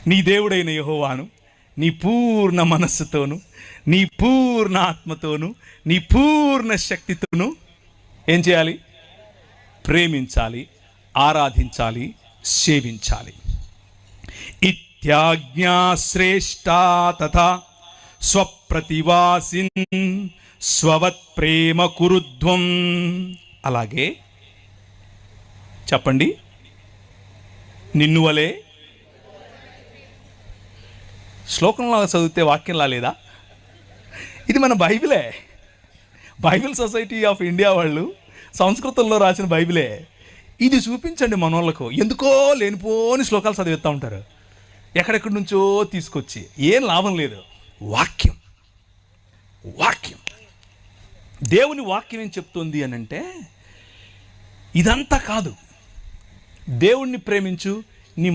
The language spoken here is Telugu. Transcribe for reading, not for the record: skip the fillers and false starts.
నీ దేవుడైన యెహోవాను నీ పూర్ణ మనస్సుతోను, నీ పూర్ణ ఆత్మతోను, నీ పూర్ణ శక్తితోను ఏం చేయాలి? ప్రేమించాలి, ఆరాధించాలి, సేవించాలి. ఇత్యాజ్ఞా శ్రేష్టా తథా స్వప్రతివాసిన్ స్వవత్ ప్రేమ కురుధ్వం. అలాగే చెప్పండి, నిన్ను వలే. శ్లోకంలో చదివితే వాక్యంలా లేదా? ఇది మన బైబిలే. బైబిల్ సొసైటీ ఆఫ్ ఇండియా వాళ్ళు సంస్కృతంలో రాసిన బైబిలే. ఇది చూపించండి మనోళ్ళకు. ఎందుకో లేనిపోని శ్లోకాలు చదివిస్తూ ఉంటారు, ఎక్కడెక్కడి నుంచో తీసుకొచ్చి. ఏం లాభం లేదు. వాక్యం వాక్యం దేవుని వాక్యం ఏం చెప్తుంది అని అంటే, ఇదంతా కాదు. దేవుణ్ణి ప్రేమించు, నీ